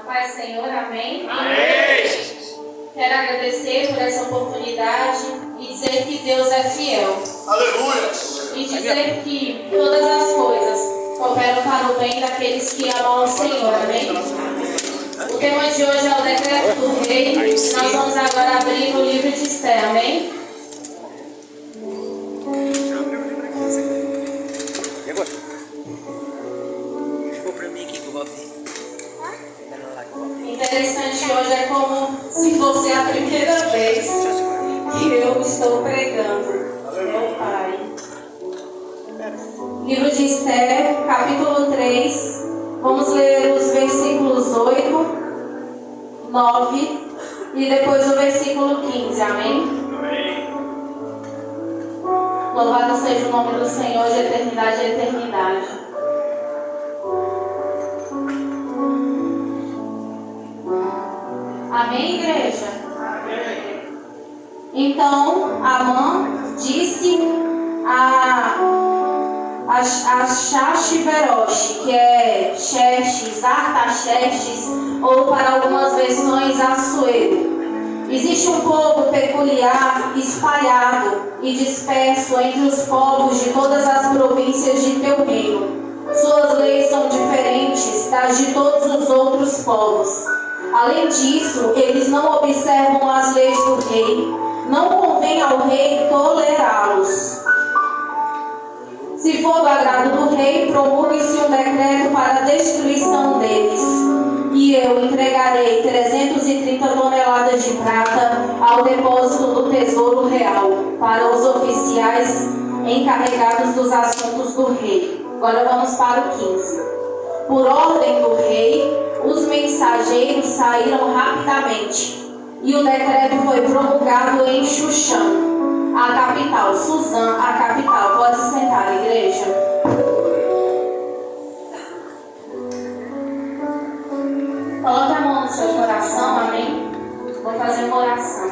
Paz, Senhor, amém? Amém. Quero agradecer por essa oportunidade e dizer que Deus é fiel. Aleluia. E dizer que todas as coisas cooperam para o bem daqueles que amam o Senhor, amém? O tema de hoje é o decreto do rei. Nós vamos agora abrir o livro de Esther, amém? E agora? Ficou pra mim aqui que eu vou abrir. Interessante hoje é como se fosse a primeira vez que eu estou pregando. Meu Pai. Livro de Esther, capítulo 3. Vamos ler os versículos 8, 9 e depois o versículo 15. Amém? Louvado seja o nome do Senhor de eternidade a eternidade. Amém, igreja? Amém. Então, Amã disse a Shashi-Verosh, que é Xerxes, Artaxerxes, ou para algumas versões, Assuero: existe um povo peculiar, espalhado e disperso entre os povos de todas as províncias de teu reino. Suas leis são diferentes das de todos os outros povos. Além disso, eles não observam as leis do rei. Não convém ao rei tolerá-los. Se for do agrado do rei, promulgue-se um decreto para a destruição deles. E eu entregarei 330 toneladas de prata ao depósito do Tesouro Real para os oficiais encarregados dos assuntos do rei. Agora vamos para o 15. Por ordem do rei, os mensageiros saíram rapidamente e o decreto foi promulgado em Xuxã, a capital. Suzã, a capital. Pode se sentar, igreja. Coloque a mão no seu coração, amém? Vou fazer uma oração.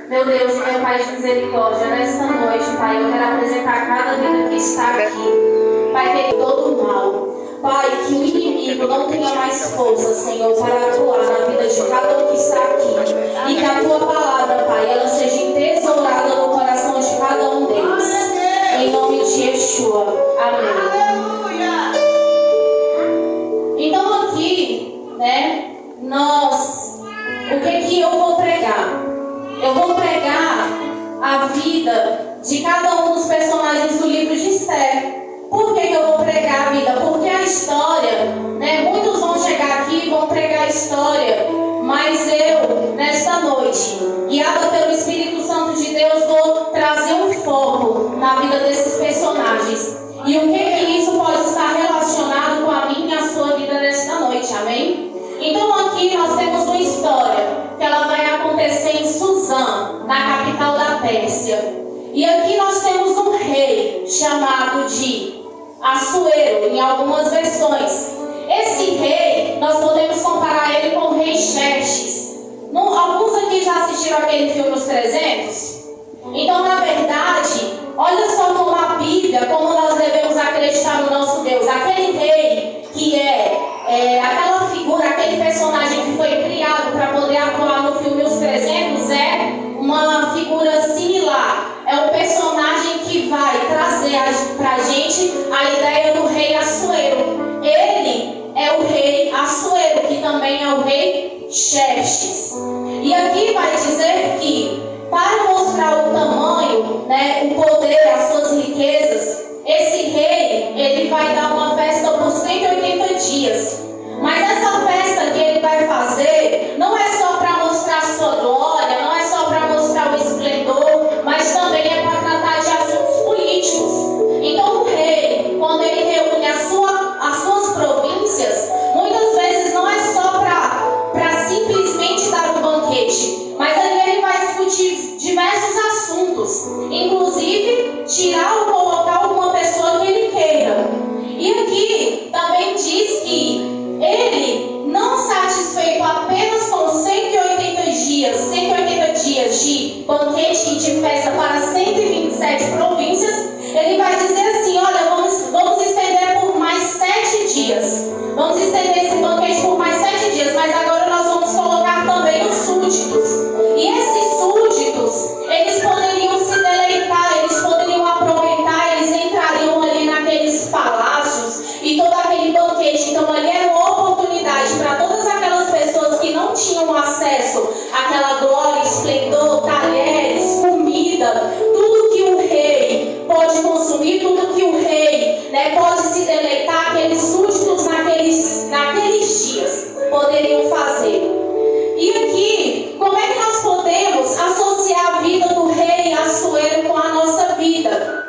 Meu Deus, meu Pai de misericórdia, nesta noite, Pai, eu quero apresentar cada vida que está aqui. Pai, querido, todo o mal. Pai, que o inimigo não tenha mais força, Senhor, para atuar na vida de cada um que está aqui. E que a Tua palavra, Pai, ela seja entesourada no coração de cada um deles. Em nome de Yeshua. Amém. Então aqui, o que eu vou pregar? Eu vou pregar a vida de cada um dos personagens do livro de Esther. Por que eu vou pregar a vida? Porque a história, muitos vão chegar aqui e vão pregar a história, mas eu, nesta noite, guiada pelo Espírito Santo de Deus, vou trazer um foco na vida desses personagens. E o que isso pode estar relacionado com a minha e a sua vida nesta noite, amém? Então aqui nós temos uma história que ela vai acontecer em Suzã, na capital da Pérsia. E aqui nós temos um rei chamado de Assuero, em algumas versões. Esse rei, nós podemos comparar ele com o rei Xerxes. Alguns aqui já assistiram aquele filme Os 300? Então, na verdade, olha só como a Bíblia, como nós devemos acreditar no nosso Deus. Aquele rei que é aquela figura, aquele personagem que foi criado para poder atuar no filme Os 300 é uma figura similar. É um personagem que vai trazer para a gente a ideia do rei Assuero. Ele é o rei Assuero, que também é o rei Xerxes. E aqui vai dizer que, para mostrar o tamanho, o poder, as suas riquezas, esse rei, ele vai dar uma festa por 180 dias. Mas essa festa que ele vai fazer não é só para mostrar a sua glória, não é só para mostrar o esplendor, mas também é para tratar de assuntos políticos. Então o rei, quando ele reúne as suas províncias, muitas vezes não é só para simplesmente dar um banquete, mas ali ele vai discutir diversos assuntos, inclusive tirar ou colocar alguma pessoa que ele queira. E pode se deleitar, aqueles súditos naqueles dias poderiam fazer. E aqui, como é que nós podemos associar a vida do rei Assuero com a nossa vida?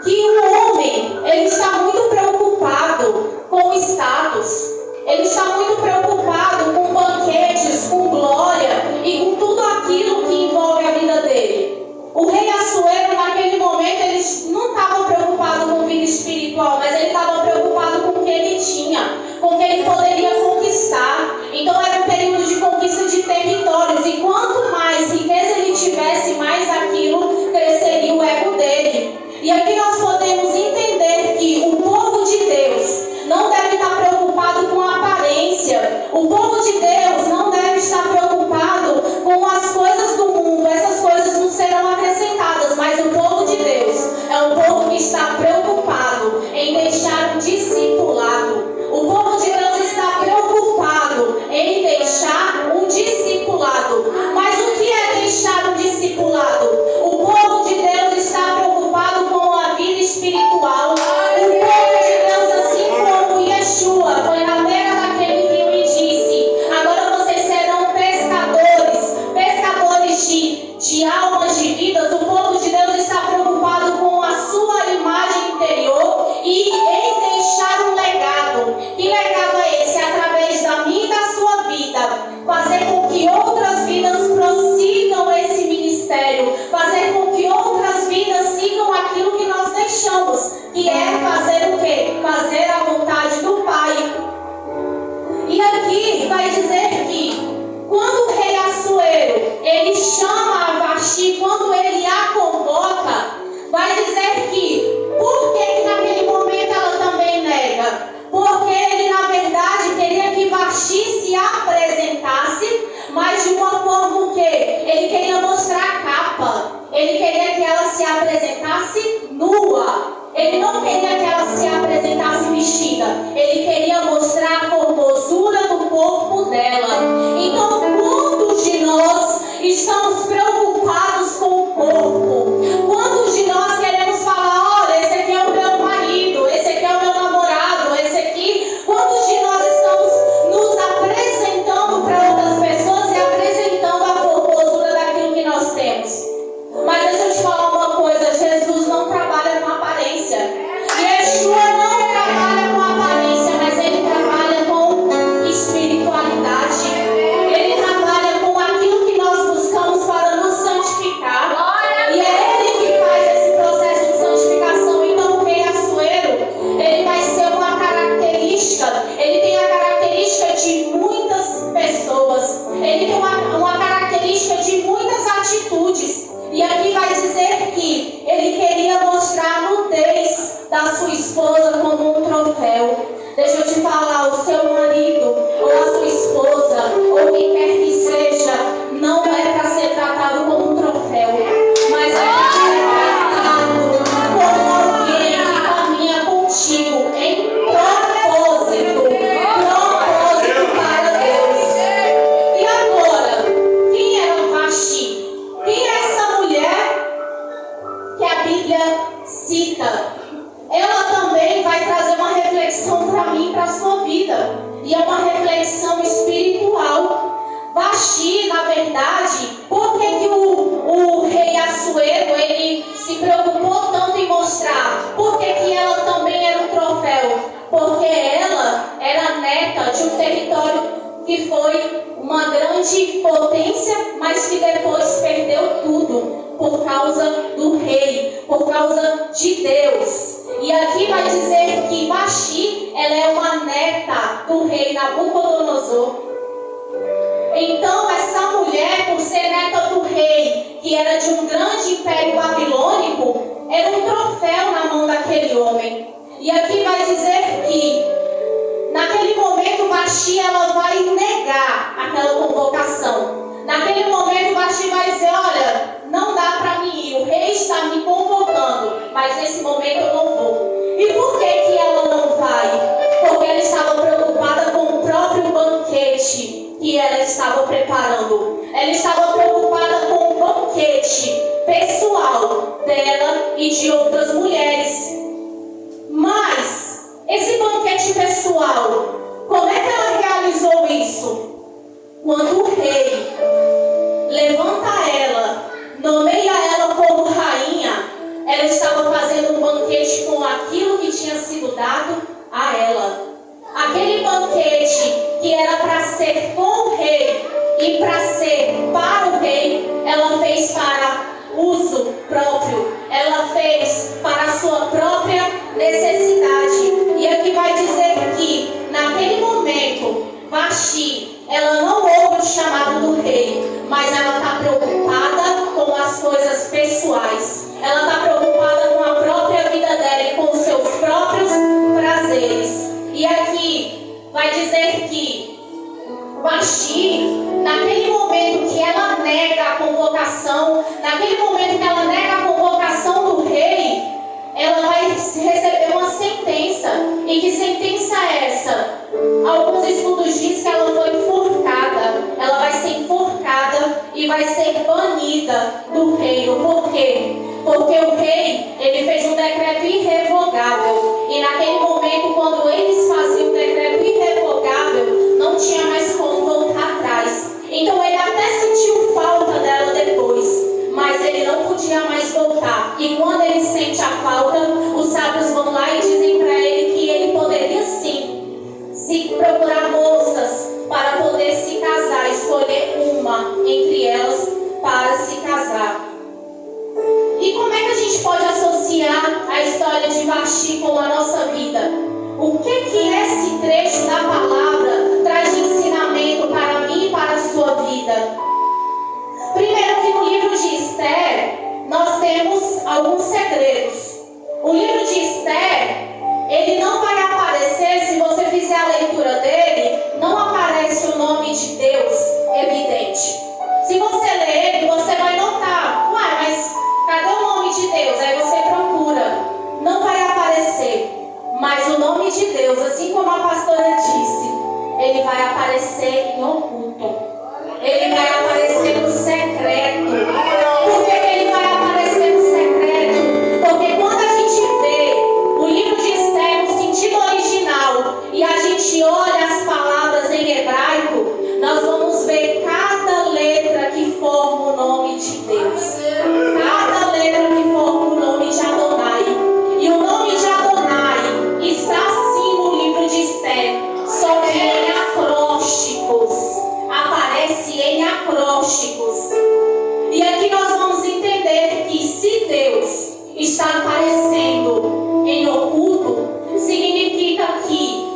Que o homem, ele está muito preocupado com o status, ele está muito preocupado com banquetes, com glória e com tudo aquilo que envolve a vida dele. O rei Assuero, naquele momento, ele não estava preocupado com vida espiritual, mas ele estava preocupado com o que ele tinha, com o que ele poderia conquistar. Então era um período de conquista de territórios, e quanto mais riqueza ele tivesse, mais aquilo cresceria o ego dele. E aqui nós podemos entender que o povo de Deus não deve estar preocupado com a aparência. O povo de Deus não deve estar preocupado com as coisas do mundo. Essas coisas não serão acrescentadas, mas o povo de Deus é um povo que está preocupado em deixar um discipulado. O povo de Deus está preocupado em deixar um discipulado. Mas o que é deixar um discipulado? O povo de Deus está preocupado com a vida espiritual. O povo de Deus, assim como Yeshua foi na beira daquele rio e disse: agora vocês serão pescadores de almas, de vidas. O povo de Deus está preocupado com a sua imagem interior e em deixar um legado. Que legado é esse? Através da minha e da sua vida, fazer com que outras vidas prossigam esse ministério, fazer com que outras vidas sigam aquilo que nós deixamos, que é fazer o quê? Fazer a vontade do Pai. E aqui vai dizer que quando o rei Assuero, ele chama a Vasti, quando ele a convoca, vai dizer que, por que naquele momento ela também nega? Porque ele, na verdade, queria que Vasti se apresentasse, mas de uma forma o quê? Ele queria mostrar a capa. Ele queria que ela se apresentasse nua. Ele não queria que ela se apresentasse vestida. Ele queria mostrar a formosura do corpo dela. Então, quantos de nós estamos preocupados com o corpo? Quantos de nós queremos falar: olha, esse aqui é o meu marido, esse aqui é o meu namorado, esse aqui... Quantos de nós estamos nos apresentando para outras pessoas e apresentando a formosura daquilo que nós temos? Mas deixa eu te falar uma coisa: Jesus não trabalha com aparência. Yeshua não trabalha com aparência, mas ele trabalha com espiritualidade. Ele trabalha com aquilo que nós buscamos para nos santificar. E é ele que faz esse processo de santificação. Então o rei Assuero, ele vai ser uma característica, ele tem a característica de muitas pessoas, ele tem uma característica de muitas atitudes. E aqui vai dizer que ele queria mostrar a nudez da sua esposa como um troféu. Deixa eu te falar: o seu marido, ou a sua esposa, ou quem quer que seja, não é para ser tratado como um troféu, mas é para ser tratado como alguém que caminha contigo em propósito para Deus. E agora, quem era Vasti? Quem é essa mulher que a Bíblia cita? Ela também vai trazer uma reflexão para mim e para a sua vida. E é uma reflexão espiritual. Vasti, na verdade, por que o rei Assuero, ele se preocupou tanto em mostrar? Por que ela também era um troféu? Porque ela era neta de um território que foi uma grande potência, mas que depois perdeu tudo por causa do rei, por causa de Deus. E aqui vai dizer que Vasti, ela é uma neta do rei Nabucodonosor. Então essa mulher, por ser neta do rei, que era de um grande império babilônico, era um troféu na mão daquele homem. E aqui vai dizer que naquele momento Vasti, ela vai negar aquela convocação. Naquele momento Vasti vai dizer: olha, não dá para mim ir, o rei está me convocando, mas nesse momento eu não vou. E por que ela não vai? Porque ela estava preocupada com o próprio banquete que ela estava preparando. Ela estava preocupada com o banquete pessoal dela e de outras mulheres. Mas pessoal. Como é que ela realizou isso? Quando o rei levanta ela, nomeia ela como rainha, ela estava fazendo um banquete com aquilo que tinha sido dado a ela. Aquele banquete que era para ser com o rei e para ser para o rei, ela fez para uso próprio, ela fez para a sua própria necessidade. E aqui vai dizer que naquele momento, Vasti, ela não ouve o chamado do rei, mas ela está preocupada com as coisas pessoais. Ela está preocupada com a própria vida dela e com os seus próprios prazeres. E aqui vai dizer que Vasti, naquele momento que ela nega a convocação, naquele momento que ela nega a convocação do rei, ela vai receber uma sentença. E que sentença é essa? Alguns estudos dizem que ela foi enforcada. Ela vai ser enforcada e vai ser banida do reino. Por quê? Porque o rei, ele fez um decreto irrevogável. E naquele momento, quando eles faziam um decreto irrevogável, não tinha mais como voltar atrás. Então ele até sentiu falta dela depois, mas ele não podia mais voltar. E quando ele sente a falta, os sábios vão lá e dizem para ele que ele poderia sim se procurar moças para poder se casar, escolher uma entre elas para se casar. E como é que a gente pode associar a história de Vasti com a nossa vida? O que esse trecho da palavra traz de ensinamento para mim e para a sua vida? Primeiro que no livro de Esther, nós temos alguns segredos. O livro de Esther, ele não vai aparecer, se você fizer a leitura dele, não aparece o nome de Deus evidente. Se você ler ele, você vai notar, uai, mas cadê o nome de Deus? Aí você procura, não vai aparecer. Mas o nome de Deus, assim como a pastora disse, ele vai aparecer em oculto. Ele vai aparecer no secreto. Por que ele vai aparecer no secreto? Porque quando a gente vê o livro de Esther no sentido original e a gente olha as palavras em hebraico, nós vamos ver cada letra que forma o nome de Deus. Cada letra que forma o nome de Adonai. E o nome de Adonai está sim no livro de Esther, só que em acrósticos. Aparece em acrósticos. E aqui nós vamos entender que se Deus está aparecendo em oculto, significa que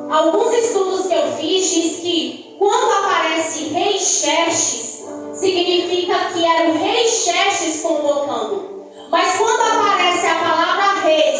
alguns estudos que eu fiz diz que quando aparece rei Xerxes, significa que era o rei Xerxes convocando. Mas quando aparece a palavra rei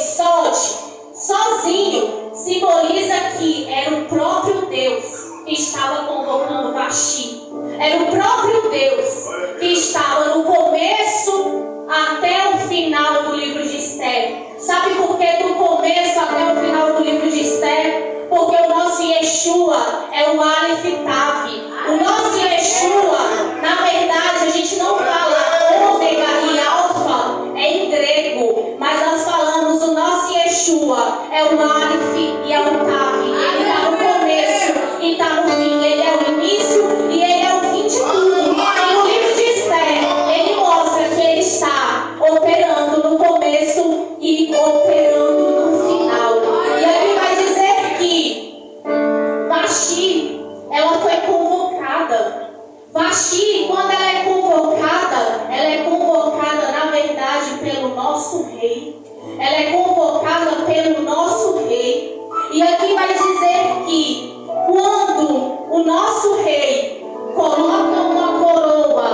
sozinho, simboliza que era o próprio Deus que estava convocando Vasti. Era o próprio Deus que estava no começo até o final do livro de Esther. Sabe por que do começo até o final do livro de Esther? Porque o nosso Yeshua é o Aleph Tav. O nosso Yeshua, na verdade, a gente não fala ômega e alfa, é em grego, mas nós falamos o nosso Yeshua é o Aleph e é o Tav. Ele está no começo e está no fim. Ele é o início e ele é o fim de tudo. E no livro de Esther, ele mostra que ele está operando no começo e operando no final. E aqui vai dizer que Vasti, ela foi convocada. Vasti, quando ela é convocada na verdade pelo nosso rei. Ela é convocada pelo nosso rei. E aqui vai dizer que quando o nosso rei coloca uma coroa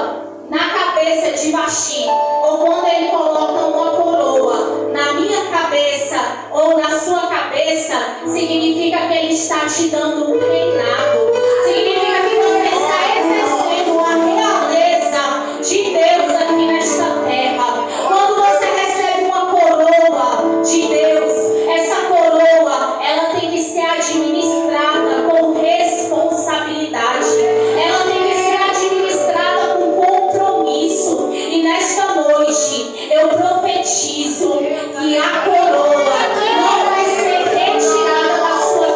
na cabeça de Vasti, ou quando ele coloca uma coroa na minha cabeça ou na sua cabeça, significa que ele está te dando um reinado. Significa que você está exercendo a realeza de Deus aqui nesta terra. Quando você recebe uma coroa de Deus, essa coroa, ela tem que ser administrada com responsabilidade. Ela tem que ser administrada com compromisso. E nesta noite, eu profetizo que a coroa não vai ser retirada da sua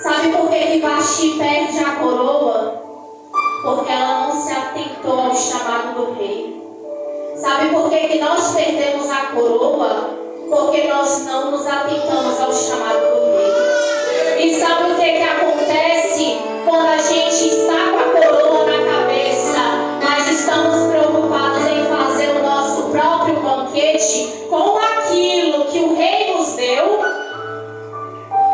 Sabe por que Vasti perde a coroa? Porque ela não se atentou ao chamado do rei. Sabe por que nós perdemos a coroa? Porque nós não nos atentamos ao chamado do rei. E sabe o que acontece quando a gente está com a coroa na cabeça, mas estamos preocupados em fazer o nosso próprio banquete com aquilo que o rei nos deu?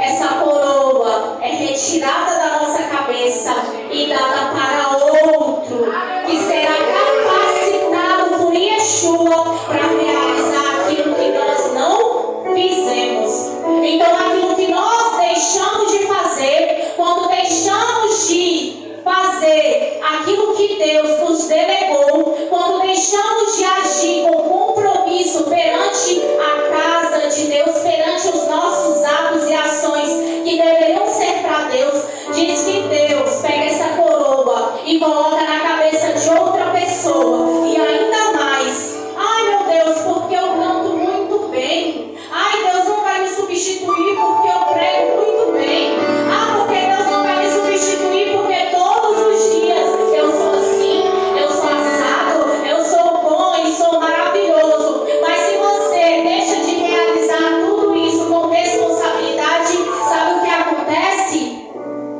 Essa coroa é retirada da nossa cabeça e dada para outro, que será capacitado por Yeshua para realizar aquilo que nós não fizemos. Então, aquilo que nós deixamos de fazer, quando deixamos de fazer aquilo que Deus nos delegou, quando deixamos de agir com compromisso perante a casa de Deus, perante os nossos atos e ações que deveriam ser para Deus, diz que Deus pega essa coroa e coloca na cabeça de outra pessoa. E ainda mais, ai meu Deus, porque eu canto muito bem. Ai, Deus não vai me substituir porque eu prego muito bem. Ah, porque Deus não vai me substituir porque todos os dias eu sou assim, eu sou assado, eu sou bom e sou maravilhoso. Mas se você deixa de realizar tudo isso com responsabilidade, sabe o que acontece?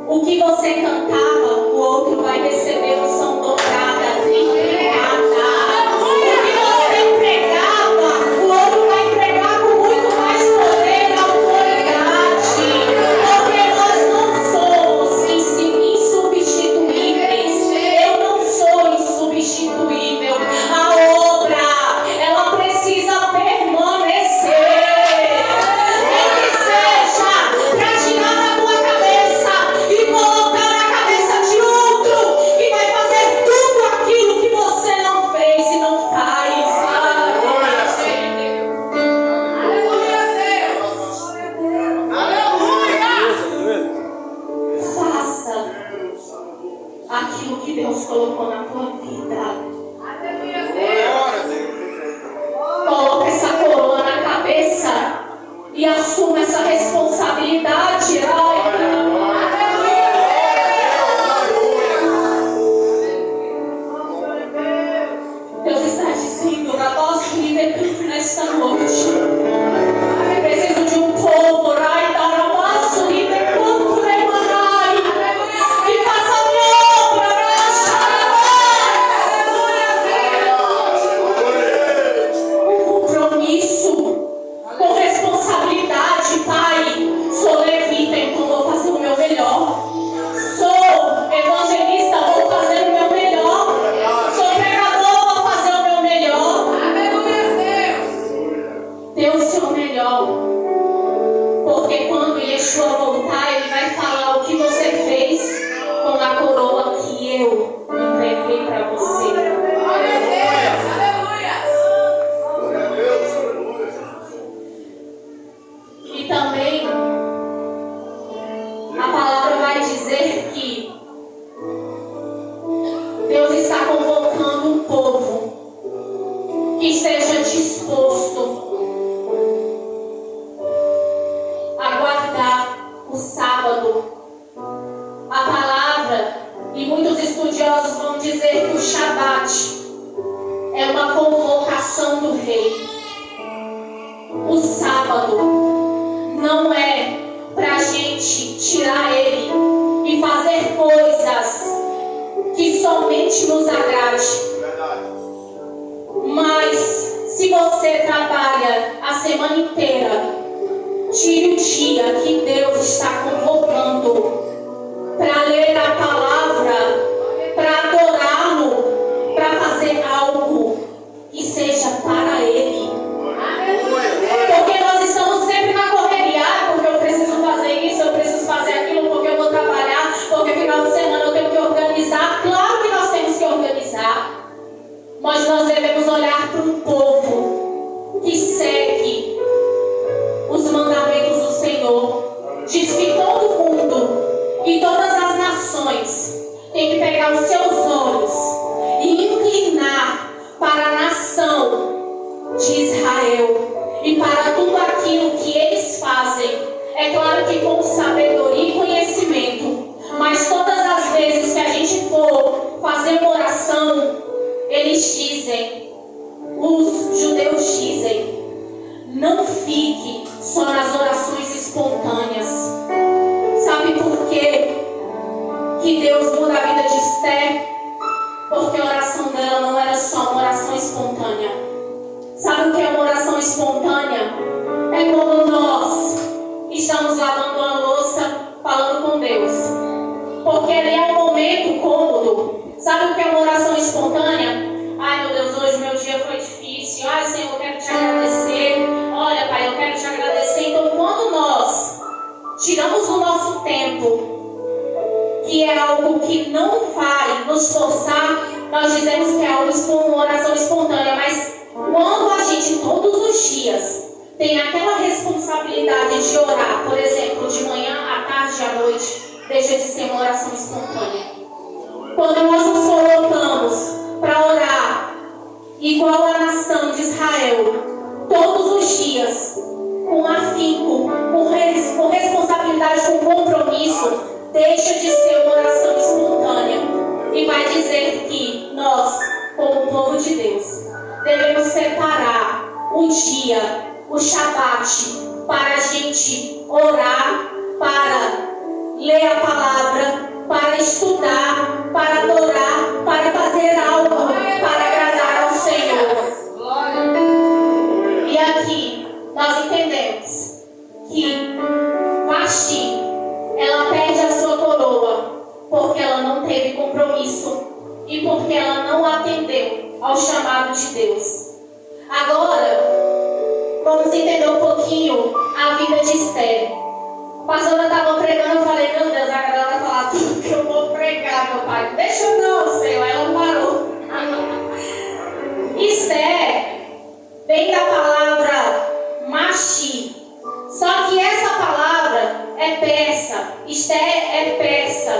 O que você cantava, o outro vai receber unção dobrada, triplicada. O que você pregava, o outro vai pregar com muito mais poder e autoridade. Porque nós não somos insubstituíveis. Eu não sou insubstituível. A obra, ela precisa permanecer. Nem que seja para tirar da tua cabeça e colocar na cabeça de outro, que vai fazer tudo aquilo que você não fez e não faz. Faça aquilo que Deus colocou na tua vida. Coloca essa coroa na cabeça e assuma essa responsabilidade. Deus está dizendo na voz livre nesta noite: eu preciso de um povo, que faça a obra, um compromisso com responsabilidade. Pai, sou levita, então vou fazer o meu melhor. Sou evangelista, vou fazer o meu melhor. Sou pregador, vou fazer o meu melhor. Dê o seu melhor. Porque quando Yeshua voltar, ele vai falar o que você fez com a coroa que eu entreguei para você. E também a palavra vai dizer que Deus está convocando um povo que esteja disposto a guardar o sábado. A palavra, e muitos estudiosos vão dizer que o Shabat é uma convocação do rei. O sábado não é para a gente tirar ele e fazer coisas que somente nos agrade. Mas se você trabalha a semana inteira, tire o dia que Deus está convocando para ler a palavra, para adorá-lo, para fazer algo que seja para Ele. Porque nós estamos sempre na correria, porque eu preciso fazer isso, eu preciso fazer aquilo, porque eu vou trabalhar, porque final de semana eu tenho que organizar. Claro que nós temos que organizar, mas nós devemos olhar para um povo que segue os mandamentos do Senhor. Diz que todo mundo e todas as nações têm que pegar os seus olhos e inclinar para a nação de Israel e para tudo aquilo que eles fazem. É claro que com sabedoria e conhecimento. que Deus muda a vida de Esther? Porque a oração dela não era só uma oração espontânea. Sabe o que é uma oração espontânea? É quando nós estamos lavando a louça, falando com Deus. Porque ali é um momento cômodo. Sabe o que é uma oração espontânea? Ai, meu Deus, hoje meu dia foi difícil. Ai, Senhor, eu quero te agradecer. Olha, Pai, eu quero te agradecer. Então, quando nós tiramos o nosso tempo, que é algo que não vai nos forçar, nós dizemos que é algo uma oração espontânea. Mas quando a gente, todos os dias, tem aquela responsabilidade de orar, por exemplo, de manhã, à tarde, à noite, deixa de ser uma oração espontânea. Quando nós nos colocamos para orar, igual a nação de Israel, todos os dias, com afinco, com responsabilidade, com compromisso, deixa de ser uma oração espontânea e vai dizer que nós, como povo de Deus, devemos separar o dia, o Shabat, para a gente orar, para ler a palavra, para estudar, para adorar, para fazer algo para agradar ao Senhor. E aqui nós entendemos que Vasti, ela perde a sua coroa porque ela não teve compromisso e porque ela não atendeu ao chamado de Deus. Agora, vamos entender um pouquinho a vida de Esther. A pastora estava pregando, eu falei, meu Deus, agora ela vai falar tudo que eu vou pregar, meu pai. Deixa eu não, Senhor. Ela parou. Esther vem da palavra Machi. Só que essa palavra é persa. Esther é persa.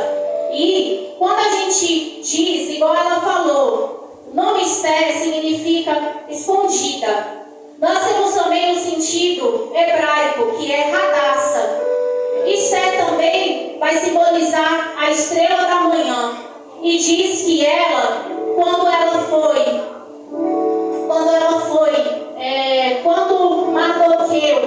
E quando a gente diz, igual ela falou, o nome Esther significa escondida. Nós temos também o sentido hebraico, que é Hadassah. Esther também vai simbolizar a estrela da manhã. E diz que ela, quando Mardoqueu,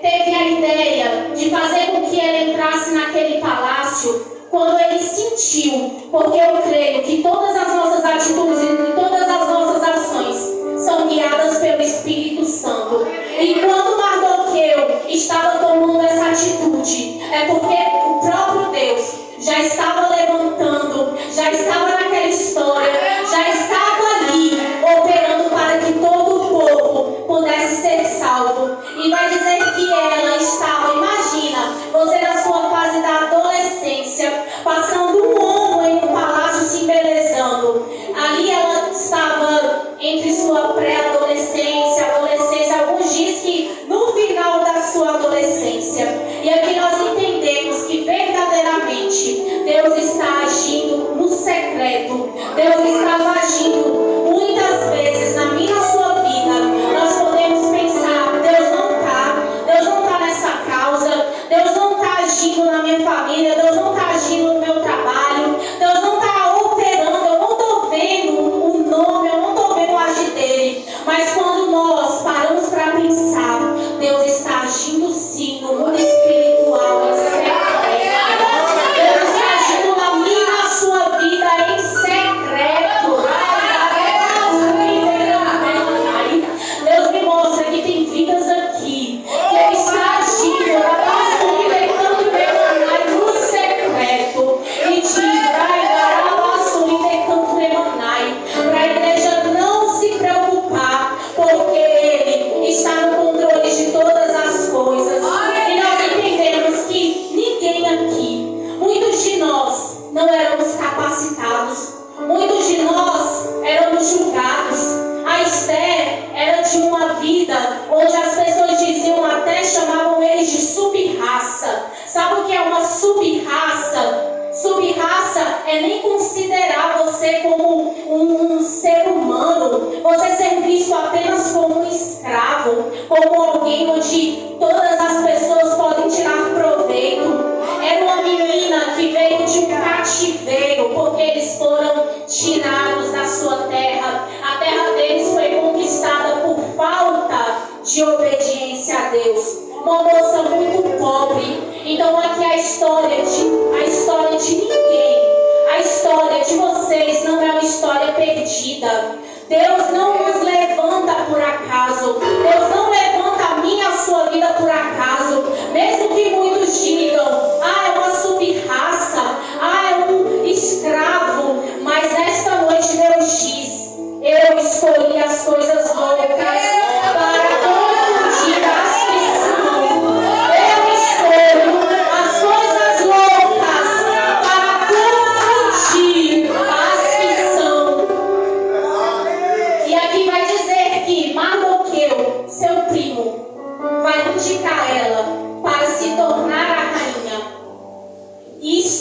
teve a ideia de fazer com que ela entrasse naquele palácio, quando ele sentiu, porque eu creio que todas as nossas atitudes e todas as nossas ações são guiadas pelo Espírito Santo. E quando Mardoqueu estava tomando essa atitude, é porque o próprio Deus já estava levantando, já estava naquela história, já estava ali, operando para que todo o povo pudesse ser salvo. E vai dizer que ela estava, imagina, você na sua fase da adolescência, passando um ano em um palácio se embelezando. Ali ela estava entre sua pré-adolescência, adolescência, alguns dizem que no final da sua adolescência. E aqui nós entendemos que verdadeiramente Deus está agindo no secreto. Deus estava agindo muitas vezes na minha e sua vida. Nós podemos pensar, Deus não está nessa causa, Deus não está agindo na minha família, Deus não está agindo no meu trabalho, Deus não está operando, eu não estou vendo o nome, eu não estou vendo o agir dele. Mas quando nós paramos para pensar, Deus está agindo sim no mundo espiritual, em secreto. Deus está agindo na minha e na sua vida em secreto. Deus me mostra que tem vidas aqui que Ele está agindo no secreto. E diz, para a igreja não se preocupar, porque Ele está no controle de todas as coisas. E nós entendemos que ninguém aqui, muitos de nós não éramos capacitados, muitos de nós éramos julgados. A Esther era de uma vida onde as pessoas diziam, até chamavam eles de sub-raça. Sabe o que é uma sub-raça? Sub-raça é nem considerar você como um ser humano, você ser visto apenas como um escravo, como alguém onde todas as pessoas podem tirar proveito. Era uma menina que veio de um cativeiro, porque eles foram tirados da sua terra. A terra deles foi conquistada por falta de obediência a Deus. Uma moça muito pobre. Então aqui a história de ninguém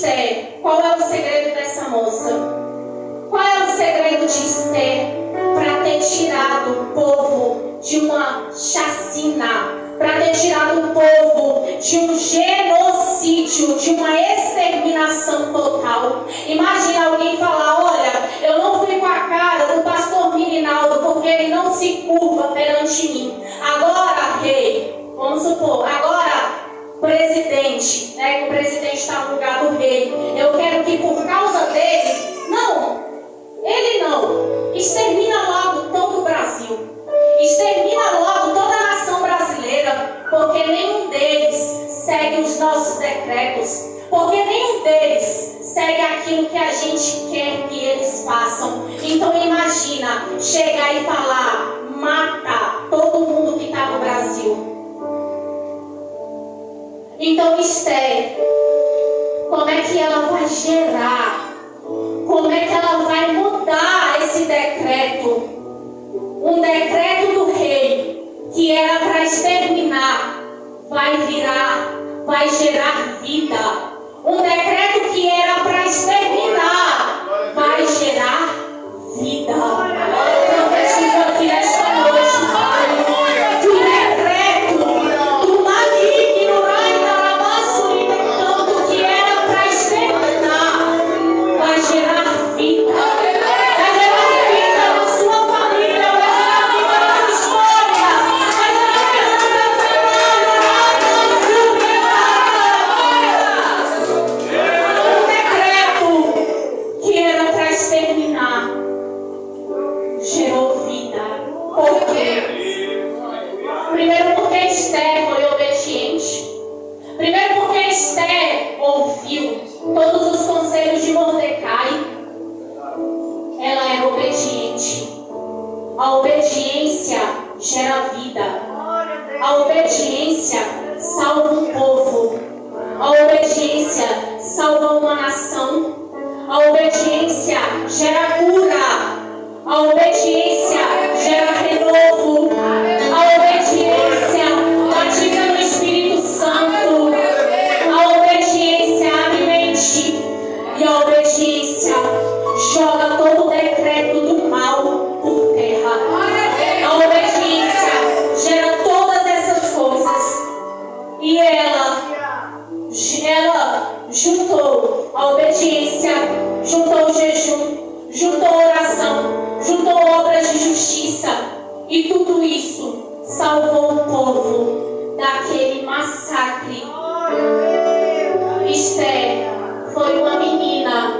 Esther, qual é o segredo dessa moça? Qual é o segredo de Esther para ter tirado o povo de uma chacina, para ter tirado o povo de um genocídio, de uma exterminação total? Imagina alguém falar: olha, eu não fui com a cara do pastor Mirinaldo porque ele não se curva perante mim. Agora, rei, vamos supor, agora presidente, né, que o presidente está no lugar do rei, eu quero que por causa dele, não, ele não, extermina logo todo o Brasil, extermina logo toda a nação brasileira, porque nenhum deles segue os nossos decretos, porque nenhum deles segue aquilo que a gente quer que eles façam. Então imagina chegar e falar: mata todo mundo que está no Brasil. Então Esther, como é que ela vai gerar? Como é que ela vai mudar esse decreto? Um decreto do rei que era para exterminar, vai gerar vida. Um decreto que era para exterminar, vai gerar vida. Profetizo aqui nesta noite que o decreto do maligno, tanto que era para exterminar, vai gerar vida. Vai gerar vida na sua família, vai gerar vida na sua história, vai gerar vida no seu trabalho. Um decreto que era para exterminar gerou vida. Por quê? Primeiro porque Esther foi obediente. Primeiro porque Esther ouviu todos os conselhos de Mordecai. Ela era obediente. A obediência gera vida. A obediência salva um povo. A obediência salva uma nação. A obediência gera cura. A obediência gera renovo. A obediência ativa no Espírito Santo. A obediência abre mente. E a obediência joga todo o decreto do mal por terra. A obediência gera todas essas coisas. E ela juntou a obediência, juntou o jejum, juntou a oração, juntou obras de justiça, e tudo isso salvou o povo daquele massacre. Esther foi uma menina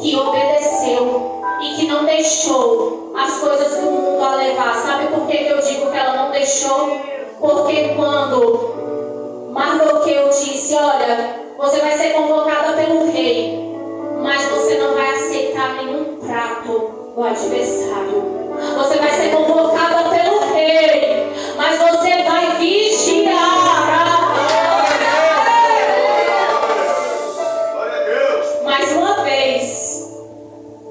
que obedeceu e que não deixou as coisas do mundo a levar. Sabe por que eu digo que ela não deixou? Porque quando Mardoqueu disse: olha, você vai ser convocada pelo rei, mas você não vai aceitar nenhum prato do adversário. Você vai ser convocada pelo rei, mas você vai vigiar. Mais uma vez,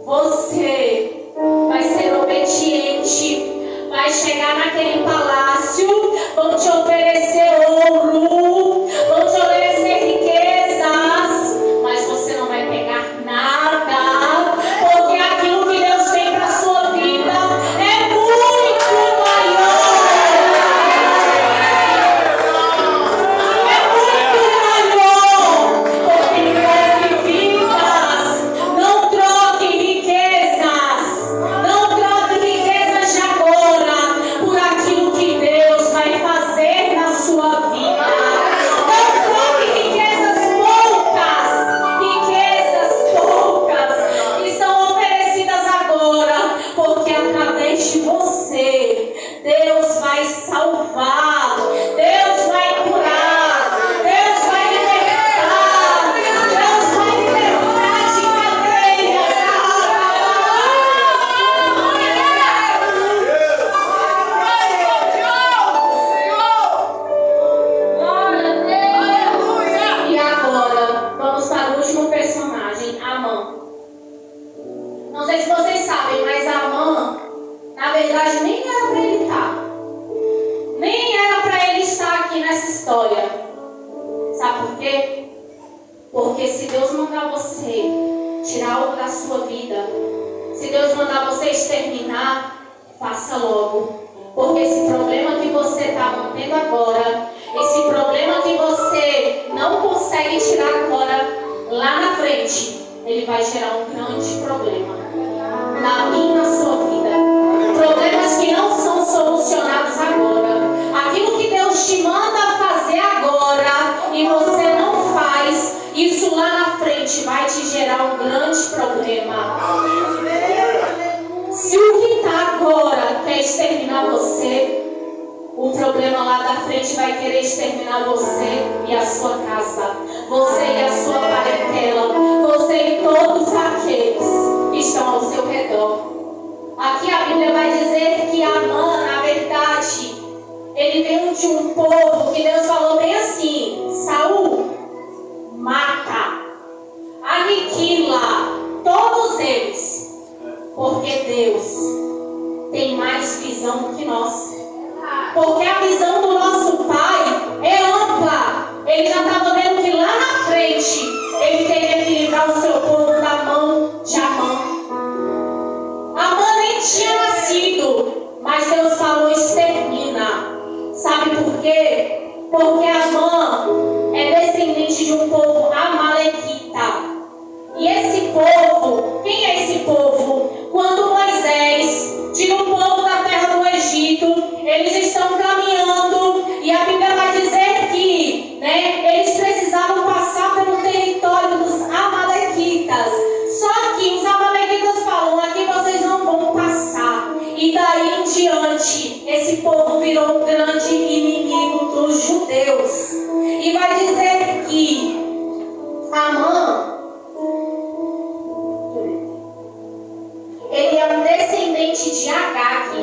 você vai ser obediente, vai chegar naquele palácio, vão te oferecer ouro, vão te oferecer riquezas, mas você não vai pegar nada, porque aquilo que Deus tem para a sua vida é muito maior. É muito maior, porque envolve vidas. Não troque riquezas, não troque riquezas de agora por aquilo que Deus vai fazer Porque se Deus mandar você tirar algo da sua vida, se Deus mandar você exterminar, faça logo. Porque esse problema que você está mantendo agora, esse problema que você não consegue tirar agora, lá na frente, ele vai gerar um grande problema na minha e na sua vida. Problemas que não são solucionados agora. Aquilo que Deus te manda fazer agora e você não faz, isso lá na frente vai te gerar um grande problema. Se o que está agora quer exterminar você, o problema lá da frente vai querer exterminar você e a sua casa, você e a sua parentela, você e todos aqueles que estão ao seu redor. Aqui a Bíblia vai dizer que Amã, na verdade, ele veio de um povo que Deus falou bem assim: Saul, mata, aniquila todos eles, porque Deus tem mais visão do que nós. Porque a visão do nosso Pai é ampla. Ele já estava vendo que lá na frente ele teria que livrar o seu povo da mão de Amã. Amã nem tinha nascido, mas Deus falou: extermina. Sabe por quê? Porque Amã é descendente de um povo amalequita. E esse povo, quem é esse povo? Quando Moisés tira o povo da terra do Egito, eles estão caminhando e a Bíblia vai dizer que eles precisavam passar pelo território dos amalequitas. Só que os amalequitas falam: aqui vocês não vão passar. E daí em diante, esse povo virou um grande inimigo dos judeus. E vai dizer que Amã, ele é um descendente de Agag.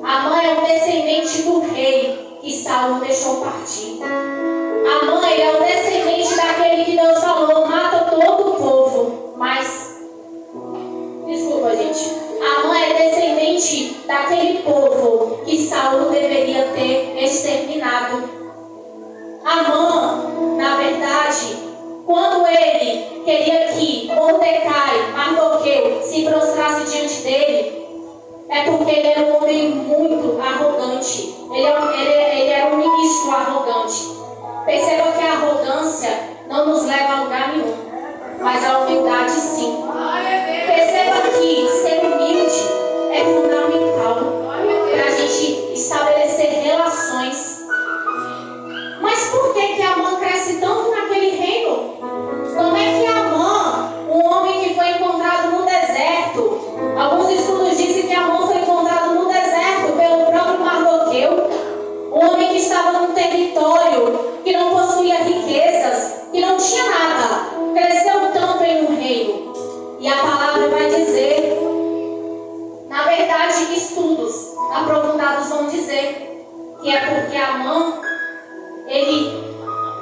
Amã é um descendente do rei que Saul deixou partir. Amã, ele é um descendente daquele que Deus falou: mata todo o povo. Mas, desculpa, gente. Amã é descendente daquele povo que Saul deveria ter exterminado. Amã, na verdade, quando ele queria que Mordecai, Mardoqueu, se prostrasse diante dele, é porque ele era um homem muito arrogante. Ele era um ministro arrogante. Perceba que a arrogância não nos leva a lugar nenhum, mas a humildade sim. Perceba que ser humilde é fundamental para a gente estabelecer relações. Mas por que Amã cresce tanto naquele reino? Como é que Amã, um homem que foi encontrado no deserto, alguns estudos dizem que Amã foi encontrado no deserto pelo próprio Mardoqueu, um homem que estava num território que não possuía riquezas, que não tinha nada, cresceu tanto em um reino. E a palavra vai dizer, na verdade, estudos aprofundados vão dizer que é porque Amã, ele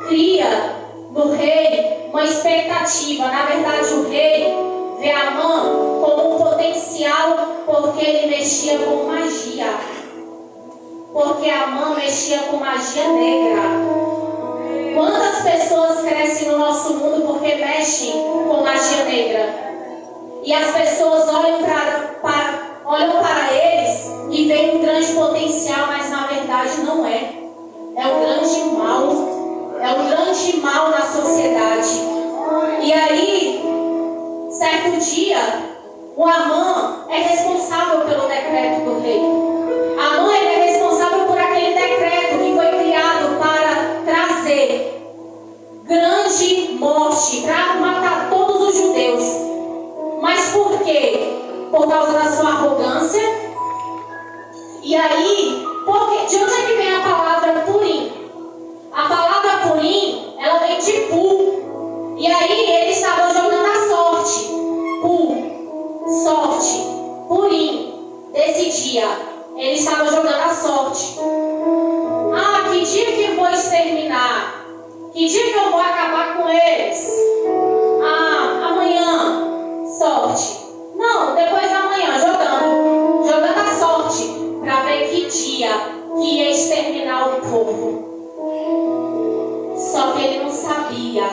cria no rei uma expectativa. Na verdade, o rei vê Amã como um potencial, porque ele mexia com magia. Porque Amã mexia com magia negra. Quantas pessoas crescem no nosso mundo porque mexem com magia negra? E as pessoas olham para eles e veem um grande potencial, mas na verdade não é. É um grande mal. É um grande mal na sociedade. E aí, certo dia, o Amã é responsável pelo decreto do rei. Amã ele é responsável por aquele decreto que foi criado para trazer grande morte, para matar todos os judeus. Mas por quê? Por causa da sua arrogância. E aí, de onde é que vem a palavra Purim? A palavra Purim, ela vem de Pu. E aí ele estava jogando a sorte. Pu, sorte, Purim. Desse dia, ele estava jogando a sorte. Ah, que dia que eu vou exterminar? Que dia que eu vou acabar com eles? Ah, amanhã, sorte. Não, depois da manhã, jogando a sorte, para ver que dia que ia exterminar o povo. Só que ele não sabia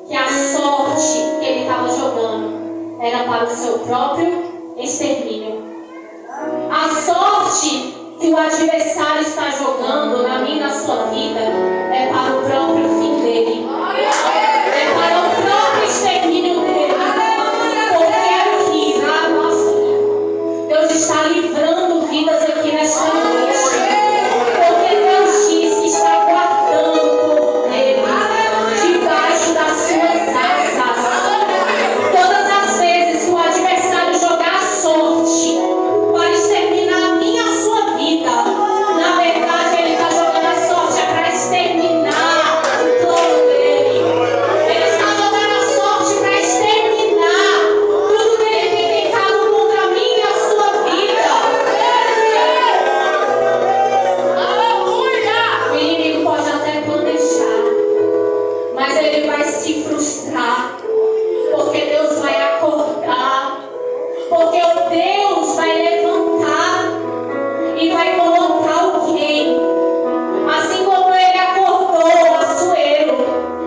que a sorte sorte que ele estava jogando era para o seu próprio extermínio. A sorte que o adversário está jogando na minha e na sua vida é para o próprio fim dele. É para o próprio extermínio dele. Porque aqui, na nossa, Deus está livrando vidas aqui nesta noite. Porque Deus diz que está guardando o povo dele debaixo das suas asas. Todas as vezes que o adversário jogar a sorte para exterminar a minha e a sua vida, na verdade ele está jogando a sorte para exterminar o plano dele. Ele está jogando a sorte para exterminar tudo que ele tem tentado contra a minha e a sua vida. O inimigo pode até planejar, mas ele vai se frustrar, porque Deus vai acordar, porque o Deus vai levantar e vai colocar alguém, assim como ele acordou Assuero.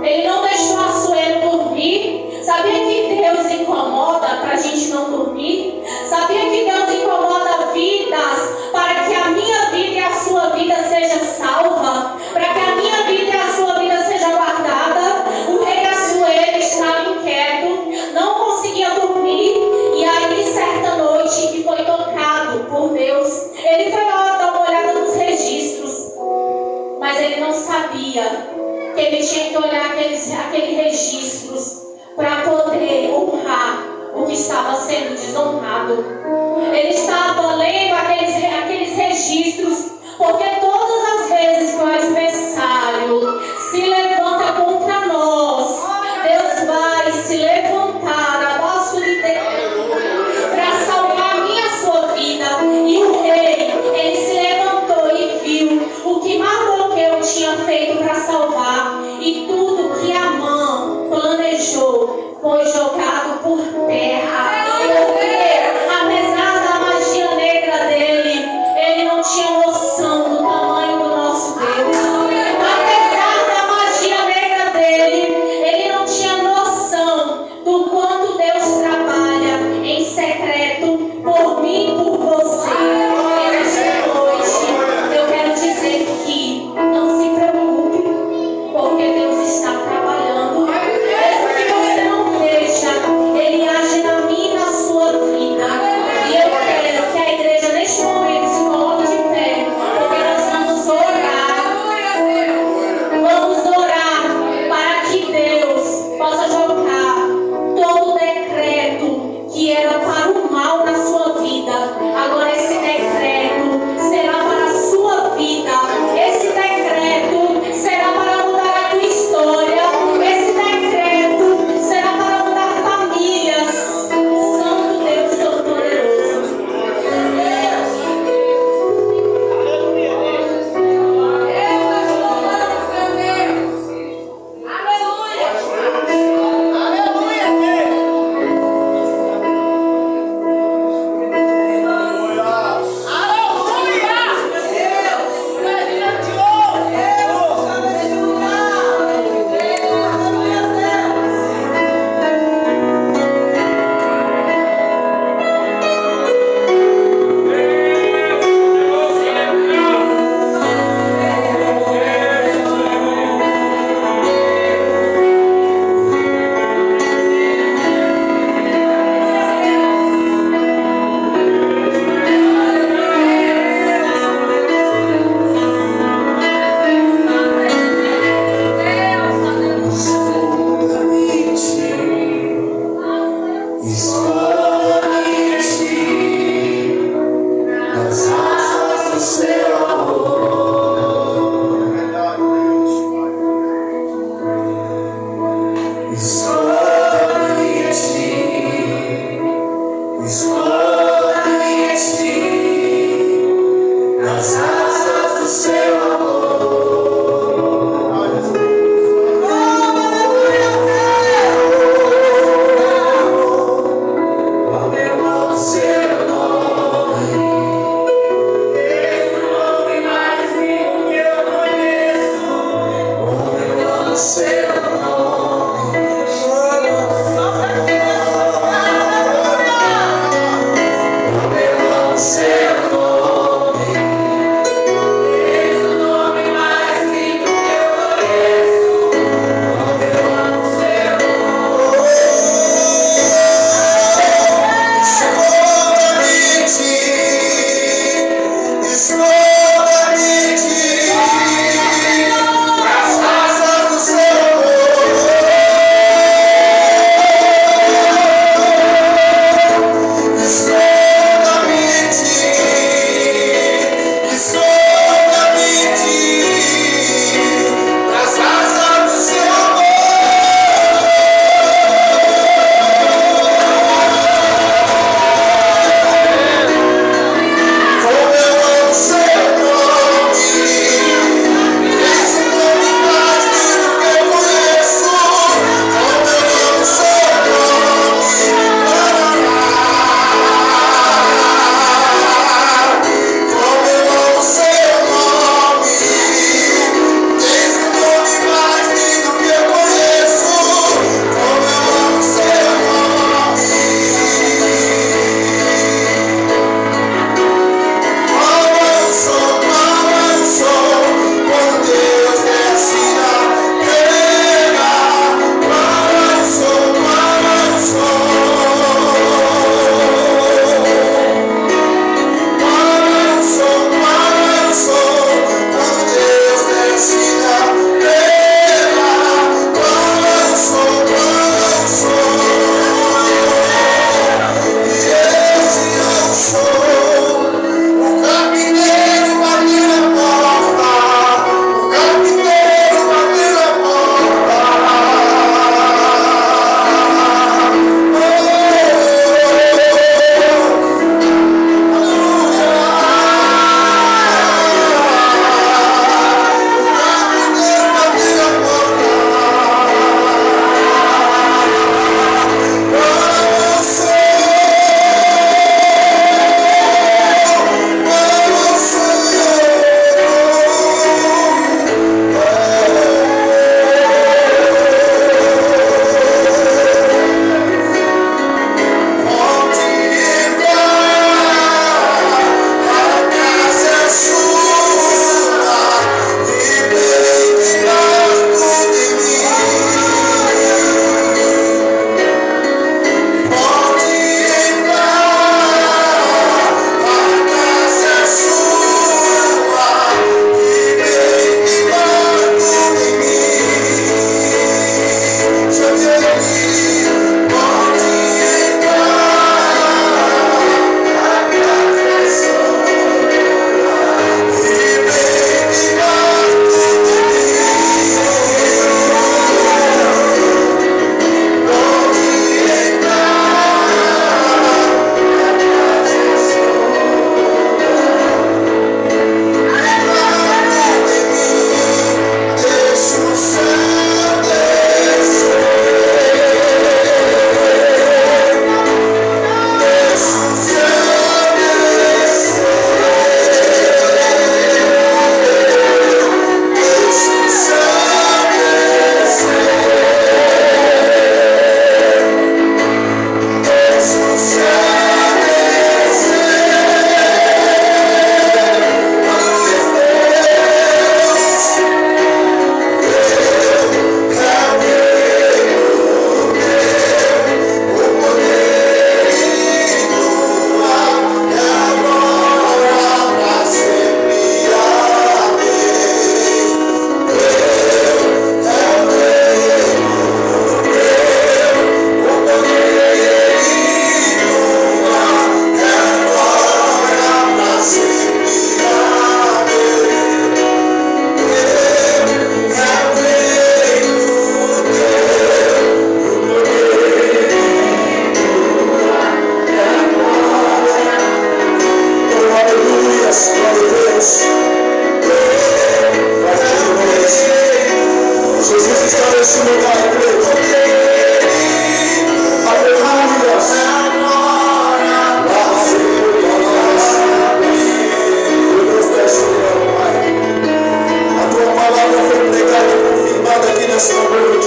Ele não deixou Assuero dormir. Sabia que Deus incomoda para a gente não dormir? Sabia que Deus incomoda vidas para que a minha vida e a sua vida seja salva, para que a minha vida e a sua vida seja guardada? O rei Assuero estava inquieto, não conseguia dormir, e aí certa noite que foi tocado por Deus, ele foi lá dar uma olhada nos registros, mas ele não sabia que ele tinha que olhar aqueles registros para poder honrar o que estava sendo desonrado. Ele estava lendo aqueles registros, porque todas as vezes que o adversário se levanta contra nós, Deus vai se levantar abaixo de Deus para salvar a minha e a sua vida. E o rei, ele se levantou e viu o que Mardoqueu tinha feito para salvar, e tudo que Amã planejou foi jogado por terra. Porque apesar da magia negra dele, ele não tinha noção do tamanho do nosso Deus. Apesar da magia negra dele, ele não tinha noção do quanto Deus trabalha em secreto por mim e por você. E nesta noite eu quero dizer que não se preocupe, porque Deus está trabalhando. Mesmo que você não veja, Ele age na minha essa manhã.